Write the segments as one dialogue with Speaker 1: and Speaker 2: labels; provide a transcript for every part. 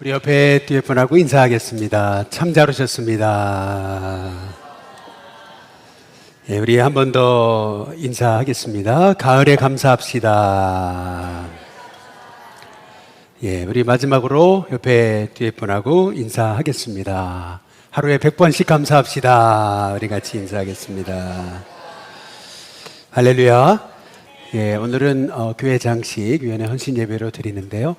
Speaker 1: 우리 옆에 뒤에 분하고 인사하겠습니다. 참 잘 오셨습니다. 예, 우리 한 번 더 인사하겠습니다. 가을에 감사합시다. 예, 우리 마지막으로 옆에 뒤에 분하고 인사하겠습니다. 하루에 100번씩 감사합시다. 우리 같이 인사하겠습니다. 할렐루야. 예, 오늘은 교회 장식 위원회 헌신 예배로 드리는데요.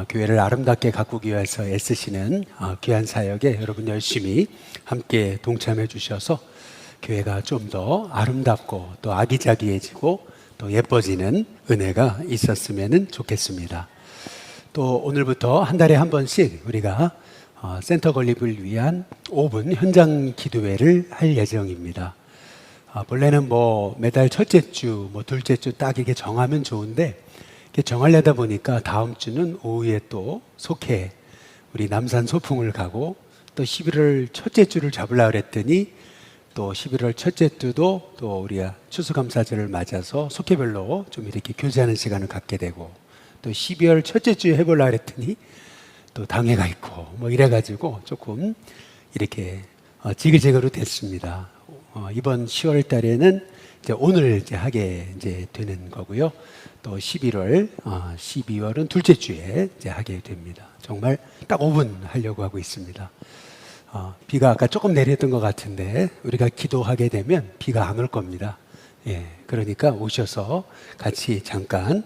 Speaker 1: 교회를 아름답게 가꾸기 위해서 애쓰시는 귀한 사역에 여러분 열심히 함께 동참해 주셔서 교회가 좀 더 아름답고 또 아기자기해지고 또 예뻐지는 은혜가 있었으면 좋겠습니다. 또 오늘부터 한 달에 한 번씩 우리가 센터 건립을 위한 5분 현장 기도회를 할 예정입니다. 본래는 매달 첫째 주, 둘째 주 딱 이렇게 정하면 좋은데 정하려다 보니까 다음 주는 오후에 또 속해 우리 남산 소풍을 가고 또 11월 첫째 주를 잡으려고 그랬더니 또 11월 첫째 주도 또 우리가 추수감사절을 맞아서 속해별로 좀 이렇게 교제하는 시간을 갖게 되고 또 12월 첫째 주에 해보려고 그랬더니 또 당회가 있고 이래가지고 조금 이렇게 지글지글로 됐습니다. 이번 10월 달에는 오늘 하게 되는 거고요. 또 11월, 12월은 둘째 주에 하게 됩니다. 정말 딱 5분 하려고 하고 있습니다. 비가 아까 조금 내렸던 것 같은데 우리가 기도하게 되면 비가 안 올 겁니다. 예, 그러니까 오셔서 같이 잠깐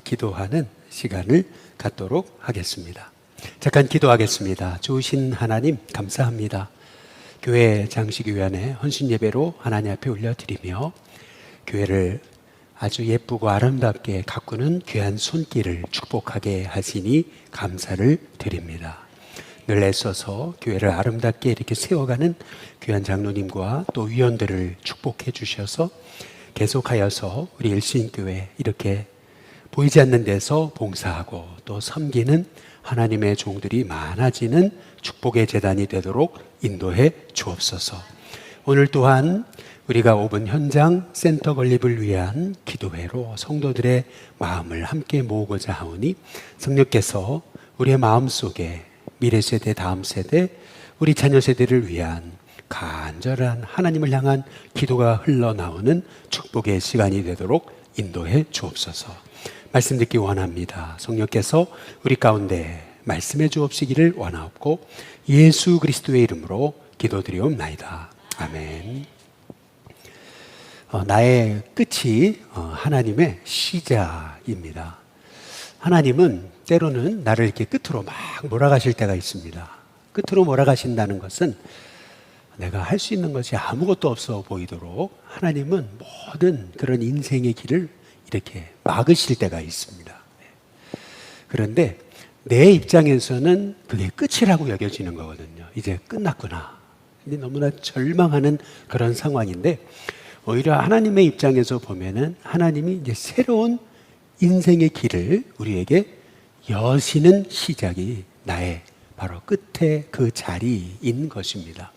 Speaker 1: 기도하는 시간을 갖도록 하겠습니다. 잠깐 기도하겠습니다. 좋으신 하나님 감사합니다. 교회 장식위원회 헌신 예배로 하나님 앞에 올려드리며 교회를 아주 예쁘고 아름답게 가꾸는 귀한 손길을 축복하게 하시니 감사를 드립니다. 늘 애써서 교회를 아름답게 이렇게 세워가는 귀한 장로님과 또 위원들을 축복해 주셔서 계속하여서 우리 일신교회 이렇게 보이지 않는 데서 봉사하고 또 섬기는 하나님의 종들이 많아지는 축복의 재단이 되도록 인도해 주옵소서. 오늘 또한 우리가 5분 현장 센터 건립을 위한 기도회로 성도들의 마음을 함께 모으고자 하오니 성령께서 우리의 마음속에 미래 세대, 다음 세대, 우리 자녀 세대를 위한 간절한 하나님을 향한 기도가 흘러나오는 축복의 시간이 되도록 인도해 주옵소서. 말씀 듣기 원합니다. 성령께서 우리 가운데 말씀해 주옵시기를 원하옵고 예수 그리스도의 이름으로 기도드리옵나이다. 아멘. 나의 끝이 하나님의 시작입니다. 하나님은 때로는 나를 이렇게 끝으로 막 몰아가실 때가 있습니다. 끝으로 몰아가신다는 것은 내가 할 수 있는 것이 아무것도 없어 보이도록 하나님은 모든 그런 인생의 길을 이렇게 막으실 때가 있습니다. 그런데 내 입장에서는 그게 끝이라고 여겨지는 거거든요. 이제 끝났구나. 근데 너무나 절망하는 그런 상황인데 오히려 하나님의 입장에서 보면은 하나님이 이제 새로운 인생의 길을 우리에게 여시는 시작이 나의 바로 끝에 그 자리인 것입니다.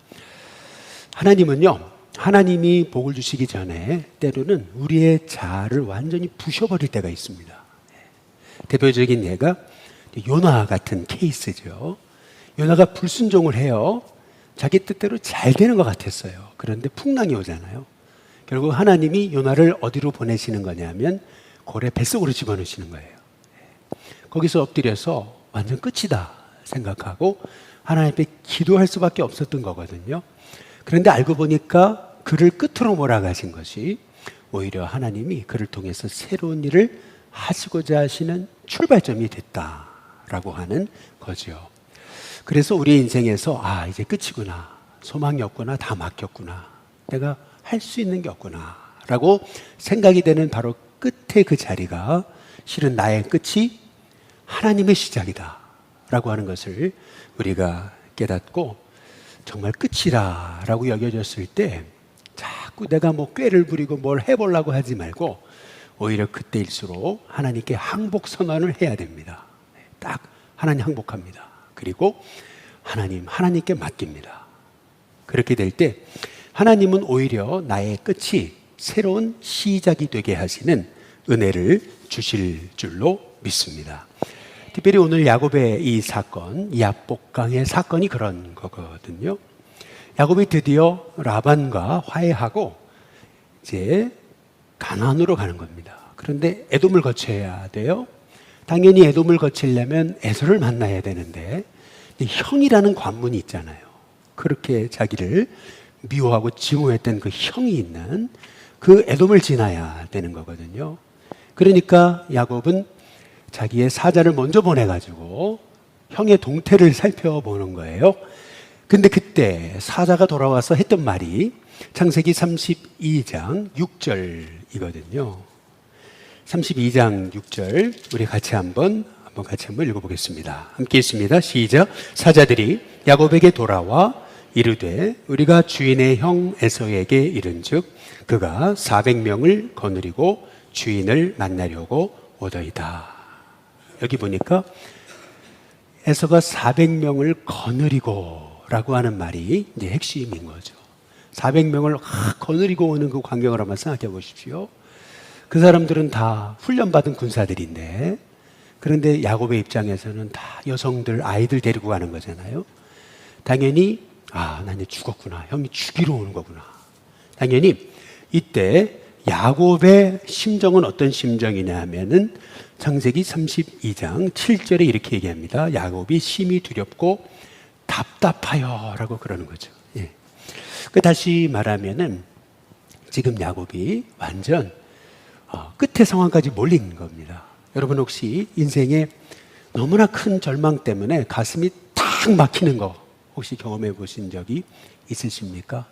Speaker 1: 하나님은요, 하나님이 복을 주시기 전에 때로는 우리의 자아를 완전히 부셔버릴 때가 있습니다. 대표적인 예가 요나 같은 케이스죠. 요나가 불순종을 해요. 자기 뜻대로 잘 되는 것 같았어요. 그런데 풍랑이 오잖아요. 결국 하나님이 요나를 어디로 보내시는 거냐면 고래 뱃속으로 집어넣으시는 거예요. 거기서 엎드려서 완전 끝이다 생각하고 하나님 앞에 기도할 수밖에 없었던 거거든요. 그런데 알고 보니까 그를 끝으로 몰아가신 것이 오히려 하나님이 그를 통해서 새로운 일을 하시고자 하시는 출발점이 됐다라고 하는 거죠. 그래서 우리 인생에서 이제 끝이구나, 소망이 없구나, 다 막혔구나, 내가 할 수 있는 게 없구나 라고 생각이 되는 바로 끝에 그 자리가 실은 나의 끝이 하나님의 시작이다 라고 하는 것을 우리가 깨닫고 정말 끝이라 라고 여겨졌을 때 자꾸 내가 꾀를 부리고 뭘 해보려고 하지 말고 오히려 그때일수록 하나님께 항복 선언을 해야 됩니다. 딱 하나님 항복합니다. 그리고 하나님께 맡깁니다. 그렇게 될 때 하나님은 오히려 나의 끝이 새로운 시작이 되게 하시는 은혜를 주실 줄로 믿습니다. 특별히 오늘 야곱의 이 사건, 야복강의 사건이 그런 거거든요. 야곱이 드디어 라반과 화해하고 이제 가나안으로 가는 겁니다. 그런데 에돔을 거쳐야 돼요. 당연히 에돔을 거치려면 에서를 만나야 되는데 형이라는 관문이 있잖아요. 그렇게 자기를 미워하고 증오했던 그 형이 있는 그 에돔을 지나야 되는 거거든요. 그러니까 야곱은 자기의 사자를 먼저 보내가지고 형의 동태를 살펴보는 거예요. 근데 그때 사자가 돌아와서 했던 말이 창세기 32장 6절이거든요. 32장 6절 우리 같이 한번 읽어보겠습니다. 함께 있습니다. 시작. 사자들이 야곱에게 돌아와 이르되 우리가 주인의 형 에서에게 이른즉 그가 400명을 거느리고 주인을 만나려고 오더이다. 여기 보니까 에서가 400명을 거느리고 라고 하는 말이 이제 핵심인 거죠. 400명을 거느리고 오는 그 광경을 한번 생각해 보십시오. 그 사람들은 다 훈련받은 군사들인데, 그런데 야곱의 입장에서는 다 여성들, 아이들 데리고 가는 거잖아요. 당연히 난 이제 죽었구나. 형이 죽이러 오는 거구나. 당연히 이때 야곱의 심정은 어떤 심정이냐 하면은 창세기 32장 7절에 이렇게 얘기합니다. 야곱이 심히 두렵고 답답하여 라고 그러는 거죠. 예. 다시 말하면은 지금 야곱이 완전 끝의 상황까지 몰린 겁니다. 여러분 혹시 인생에 너무나 큰 절망 때문에 가슴이 탁 막히는 거 혹시 경험해 보신 적이 있으십니까?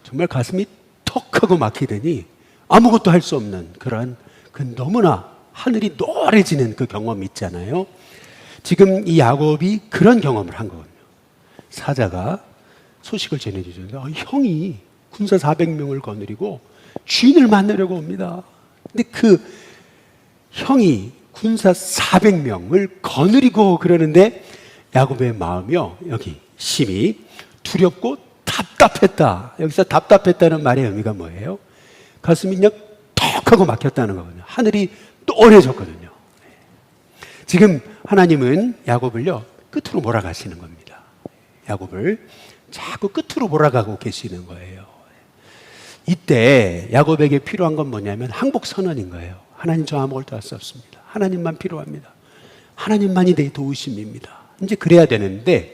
Speaker 1: 정말 가슴이 턱 하고 막히더니 아무것도 할 수 없는 그런 그 너무나 하늘이 노래지는 그 경험 있잖아요. 지금 이 야곱이 그런 경험을 한 거거든요. 사자가 소식을 전해주죠. 형이 군사 400명을 거느리고 주인을 만나려고 옵니다. 근데 그 형이 군사 400명을 거느리고 그러는데 야곱의 마음이요, 여기 심히 두렵고 답답했다. 여기서 답답했다는 말의 의미가 뭐예요? 가슴이 그냥 턱 하고 막혔다는 거거든요. 하늘이 노래졌거든요. 지금 하나님은 야곱을요 끝으로 몰아가시는 겁니다. 야곱을 자꾸 끝으로 몰아가고 계시는 거예요. 이때 야곱에게 필요한 건 뭐냐면 항복 선언인 거예요. 하나님, 저 아무것도 할 수 없습니다. 하나님만 필요합니다. 하나님만이 내 도우심입니다. 이제 그래야 되는데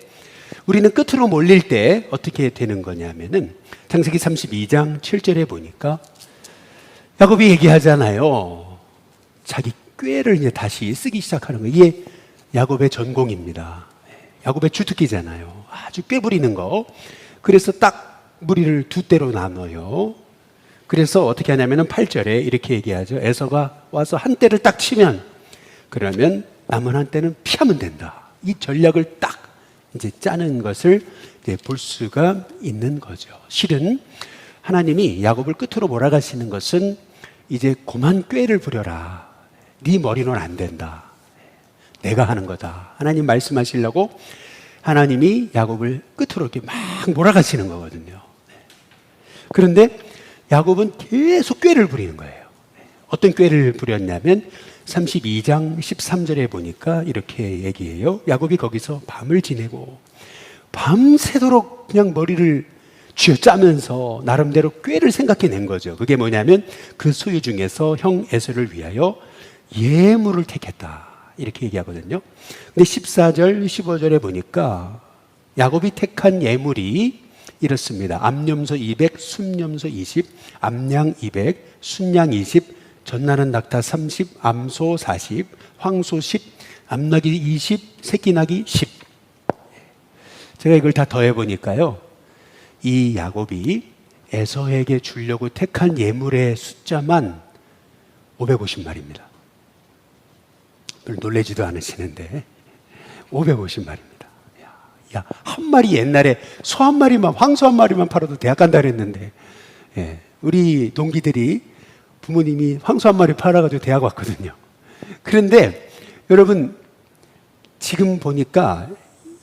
Speaker 1: 우리는 끝으로 몰릴 때 어떻게 되는 거냐면은 창세기 32장 7절에 보니까 야곱이 얘기하잖아요. 자기 꾀를 이제 다시 쓰기 시작하는 거예요. 이게 야곱의 전공입니다. 야곱의 주특기잖아요. 아주 꾀 부리는 거. 그래서 딱 무리를 두 대로 나눠요. 그래서 어떻게 하냐면은 8절에 이렇게 얘기하죠. 에서가 와서 한 대를 딱 치면 그러면 남은 한 대는 피하면 된다. 이 전략을 딱 이제 짜는 것을 이제 볼 수가 있는 거죠. 실은 하나님이 야곱을 끝으로 몰아가시는 것은 이제 그만 꾀를 부려라. 네 머리는 안 된다. 내가 하는 거다. 하나님 말씀하시려고 하나님이 야곱을 끝으로 이렇게 막 몰아가시는 거거든요. 그런데 야곱은 계속 꾀를 부리는 거예요. 어떤 꾀를 부렸냐면 32장 13절에 보니까 이렇게 얘기해요. 야곱이 거기서 밤을 지내고 밤새도록 그냥 머리를 쥐어짜면서 나름대로 꾀를 생각해낸 거죠. 그게 뭐냐면 그 소유 중에서 형 에서를 위하여 예물을 택했다. 이렇게 얘기하거든요. 근데 14절, 15절에 보니까 야곱이 택한 예물이 이렇습니다. 암염소 200, 순염소 20, 암양 200, 순양 20, 전나는 낙타 30, 암소 40, 황소 10, 암나귀 20, 새끼나귀 10. 제가 이걸 다 더해보니까요, 이 야곱이 에서에게 주려고 택한 예물의 숫자만 550마리입니다. 별 놀라지도 않으시는데 550마리입니다. 야, 한 마리 옛날에 소 한 마리만, 황소 한 마리만 팔아도 대학 간다 그랬는데, 우리 동기들이 부모님이 황소 한 마리 팔아가지고 대학 왔거든요. 그런데 여러분 지금 보니까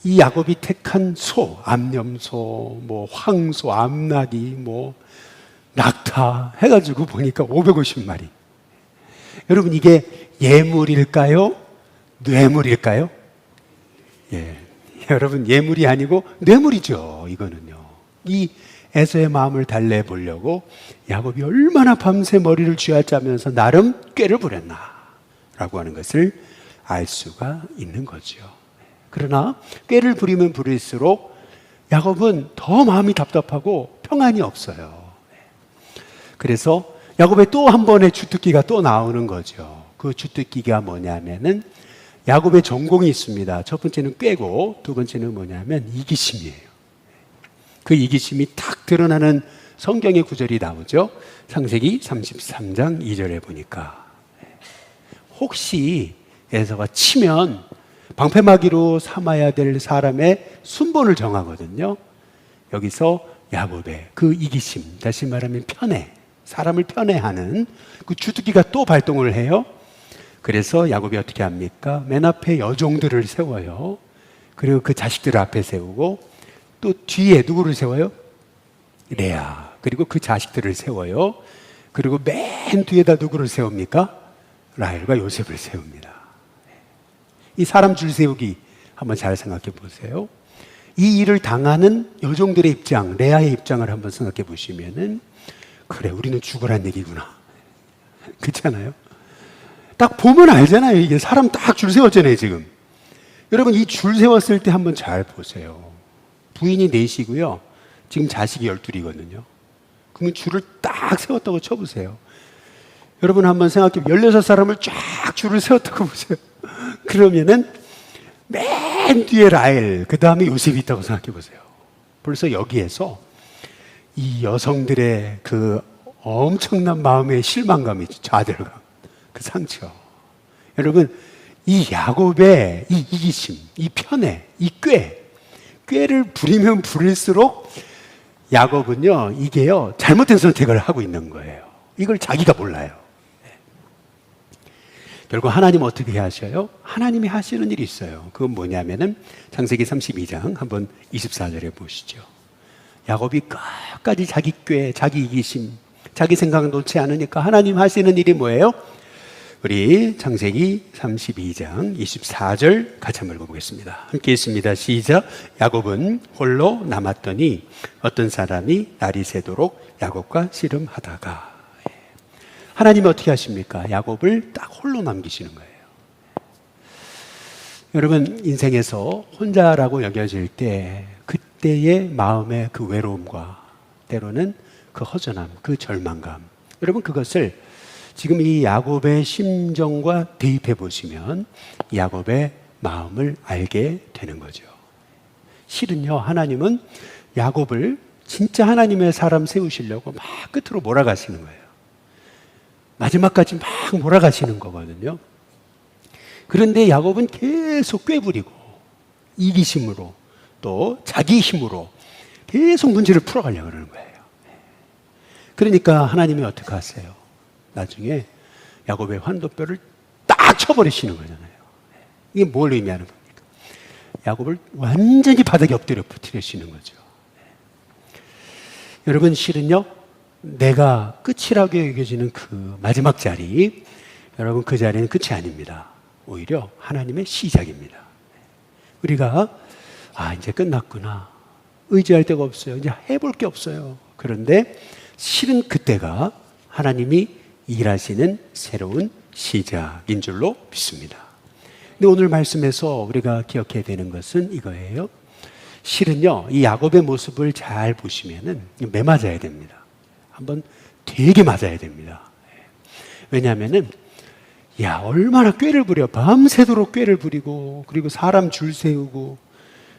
Speaker 1: 이 야곱이 택한 소, 암염소, 뭐 황소, 암나귀, 뭐 낙타 해가지고 보니까 550마리. 여러분 이게 예물일까요? 뇌물일까요? 예. 여러분, 예물이 아니고 뇌물이죠. 이거는요. 이 에서의 마음을 달래보려고 야곱이 얼마나 밤새 머리를 쥐어짜면서 나름 꾀를 부렸나 라고 하는 것을 알 수가 있는 거죠. 그러나 꾀를 부리면 부릴수록 야곱은 더 마음이 답답하고 평안이 없어요. 그래서 야곱의 또 한 번의 주특기가 또 나오는 거죠. 그 주특기가 뭐냐면은 야곱의 전공이 있습니다. 첫 번째는 꾀고 두 번째는 뭐냐면 이기심이에요. 그 이기심이 탁 드러나는 성경의 구절이 나오죠. 창세기 33장 2절에 보니까 혹시 에서가 치면 방패막이로 삼아야 될 사람의 순번을 정하거든요. 여기서 야곱의 그 이기심, 다시 말하면 편애, 사람을 편애하는 그 주특기가 또 발동을 해요. 그래서 야곱이 어떻게 합니까? 맨 앞에 여종들을 세워요. 그리고 그 자식들을 앞에 세우고 또 뒤에 누구를 세워요? 레아. 그리고 그 자식들을 세워요. 그리고 맨 뒤에다 누구를 세웁니까? 라헬과 요셉을 세웁니다. 이 사람 줄 세우기 한번 잘 생각해 보세요. 이 일을 당하는 여종들의 입장, 레아의 입장을 한번 생각해 보시면은 그래, 우리는 죽으란 얘기구나. 그렇잖아요? 딱 보면 알잖아요. 이게 사람 딱 줄 세웠잖아요, 지금. 여러분, 이 줄 세웠을 때 한번 잘 보세요. 부인이 넷이고요. 지금 자식이 12이거든요. 그러면 줄을 딱 세웠다고 쳐보세요. 여러분 한번 생각해 보세요. 16사람을 쫙 줄을 세웠다고 보세요. 그러면은 맨 뒤에 라헬, 그 다음에 요셉이 있다고 생각해 보세요. 벌써 여기에서 이 여성들의 그 엄청난 마음의 실망감이 좌절감, 그 상처. 여러분, 이 야곱의 이 이기심, 이 편애, 이 꾀를 부리면 부릴수록 야곱은요, 이게요, 잘못된 선택을 하고 있는 거예요. 이걸 자기가 몰라요. 결국 하나님 어떻게 하셔요? 하나님이 하시는 일이 있어요. 그건 뭐냐면은 창세기 32장 한번 24절에 보시죠. 야곱이 끝까지 자기 꾀, 자기 이기심, 자기 생각 놓지 않으니까 하나님 하시는 일이 뭐예요? 우리 창세기 32장 24절 같이 한번 읽어보겠습니다. 함께 있습니다. 시작. 야곱은 홀로 남았더니 어떤 사람이 날이 새도록 야곱과 씨름하다가. 하나님이 어떻게 하십니까? 야곱을 딱 홀로 남기시는 거예요. 여러분, 인생에서 혼자라고 여겨질 때 그때의 마음의 그 외로움과 때로는 그 허전함, 그 절망감, 여러분 그것을 지금 이 야곱의 심정과 대입해 보시면 야곱의 마음을 알게 되는 거죠. 실은요, 하나님은 야곱을 진짜 하나님의 사람 세우시려고 막 끝으로 몰아가시는 거예요. 마지막까지 막 몰아가시는 거거든요. 그런데 야곱은 계속 꾀부리고 이기심으로 또 자기 힘으로 계속 문제를 풀어가려고 그러는 거예요. 그러니까 하나님이 어떻게 하세요? 나중에 야곱의 환도뼈를 딱 쳐버리시는 거잖아요. 이게 뭘 의미하는 겁니까? 야곱을 완전히 바닥에 엎드려 부티려시는 거죠. 여러분, 실은요, 내가 끝이라고 여겨지는 그 마지막 자리, 여러분 그 자리는 끝이 아닙니다. 오히려 하나님의 시작입니다. 우리가 이제 끝났구나, 의지할 데가 없어요, 이제 해볼 게 없어요. 그런데 실은 그때가 하나님이 일하시는 새로운 시작인 줄로 믿습니다. 근데 오늘 말씀에서 우리가 기억해야 되는 것은 이거예요. 실은요, 이 야곱의 모습을 잘 보시면은 매 맞아야 됩니다. 한번 되게 맞아야 됩니다. 왜냐하면은 얼마나 꾀를 부려, 밤새도록 꾀를 부리고, 그리고 사람 줄 세우고,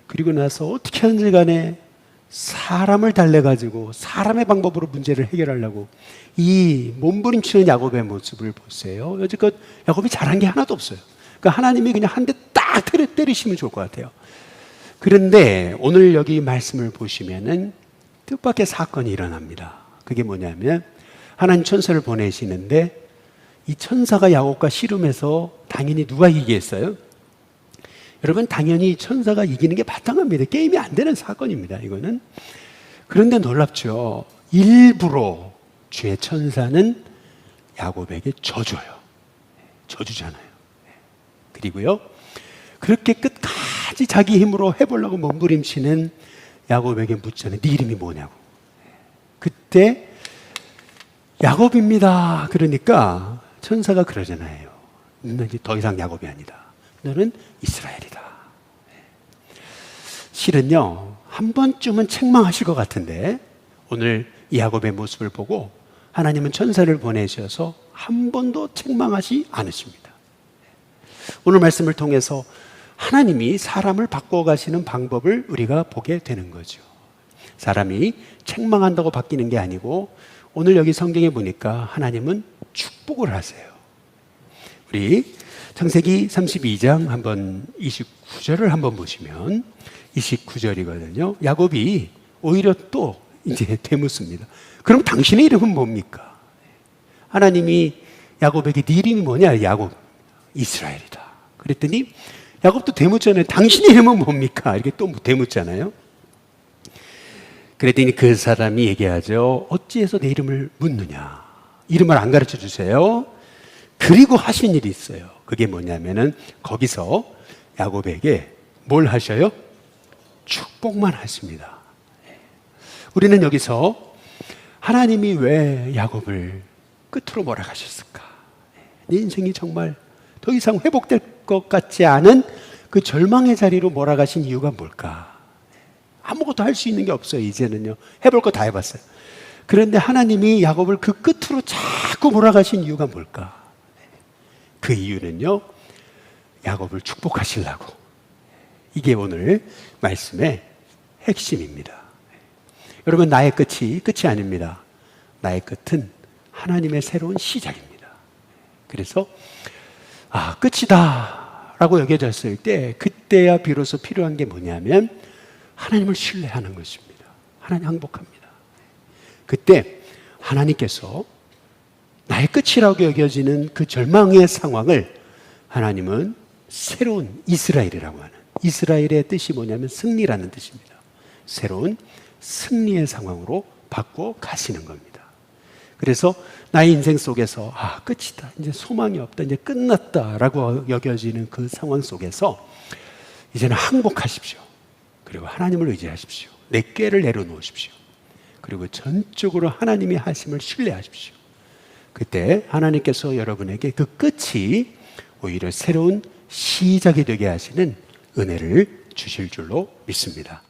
Speaker 1: 그리고 나서 어떻게 하는지 간에 사람을 달래가지고 사람의 방법으로 문제를 해결하려고 이 몸부림치는 야곱의 모습을 보세요. 여지껏 야곱이 잘한 게 하나도 없어요. 그러니까 하나님이 그냥 한 대 딱 때리시면 좋을 것 같아요. 그런데 오늘 여기 말씀을 보시면은 뜻밖의 사건이 일어납니다. 그게 뭐냐면 하나님 천사를 보내시는데 이 천사가 야곱과 씨름해서 당연히 누가 이기겠어요? 여러분, 당연히 천사가 이기는 게 마땅합니다. 게임이 안 되는 사건입니다, 이거는. 그런데 놀랍죠. 일부러 주의 천사는 야곱에게 져줘요. 져주잖아요. 그리고요, 그렇게 끝까지 자기 힘으로 해보려고 몸부림치는 야곱에게 묻잖아요. 네 이름이 뭐냐고. 그때 야곱입니다. 그러니까 천사가 그러잖아요. 너는 이제 더 이상 야곱이 아니다. 너는 이스라엘이다. 실은요, 한 번쯤은 책망하실 것 같은데 오늘 이 야곱의 모습을 보고 하나님은 천사를 보내셔서 한 번도 책망하지 않으십니다. 오늘 말씀을 통해서 하나님이 사람을 바꿔가시는 방법을 우리가 보게 되는 거죠. 사람이 책망한다고 바뀌는 게 아니고 오늘 여기 성경에 보니까 하나님은 축복을 하세요. 우리 창세기 32장 한번 29절을 한번 보시면 29절이거든요. 야곱이 오히려 또 이제 되묻습니다. 그럼 당신의 이름은 뭡니까? 하나님이 야곱에게 네 이름이 뭐냐? 야곱, 이스라엘이다. 그랬더니 야곱도 되묻잖아요. 당신의 이름은 뭡니까? 이렇게 또 되묻잖아요. 그랬더니 그 사람이 얘기하죠. 어찌해서 내 이름을 묻느냐? 이름을 안 가르쳐 주세요. 그리고 하신 일이 있어요. 그게 뭐냐면은 거기서 야곱에게 뭘 하셔요? 축복만 하십니다. 우리는 여기서 하나님이 왜 야곱을 끝으로 몰아가셨을까? 내 인생이 정말 더 이상 회복될 것 같지 않은 그 절망의 자리로 몰아가신 이유가 뭘까? 아무것도 할 수 있는 게 없어요. 이제는요. 해볼 거 다 해봤어요. 그런데 하나님이 야곱을 그 끝으로 자꾸 몰아가신 이유가 뭘까? 그 이유는요, 야곱을 축복하시려고. 이게 오늘 말씀의 핵심입니다. 여러분, 나의 끝이 아닙니다. 나의 끝은 하나님의 새로운 시작입니다. 그래서 끝이다 라고 여겨졌을 때 그때야 비로소 필요한 게 뭐냐면 하나님을 신뢰하는 것입니다. 하나님 항복합니다. 그때 하나님께서 나의 끝이라고 여겨지는 그 절망의 상황을 하나님은 새로운 이스라엘이라고 하는, 이스라엘의 뜻이 뭐냐면 승리라는 뜻입니다. 새로운 승리의 상황으로 바꿔 가시는 겁니다. 그래서 나의 인생 속에서 끝이다, 이제 소망이 없다, 이제 끝났다라고 여겨지는 그 상황 속에서 이제는 항복하십시오. 그리고 하나님을 의지하십시오. 내 꾀를 내려놓으십시오. 그리고 전적으로 하나님이 하심을 신뢰하십시오. 그때 하나님께서 여러분에게 그 끝이 오히려 새로운 시작이 되게 하시는 은혜를 주실 줄로 믿습니다.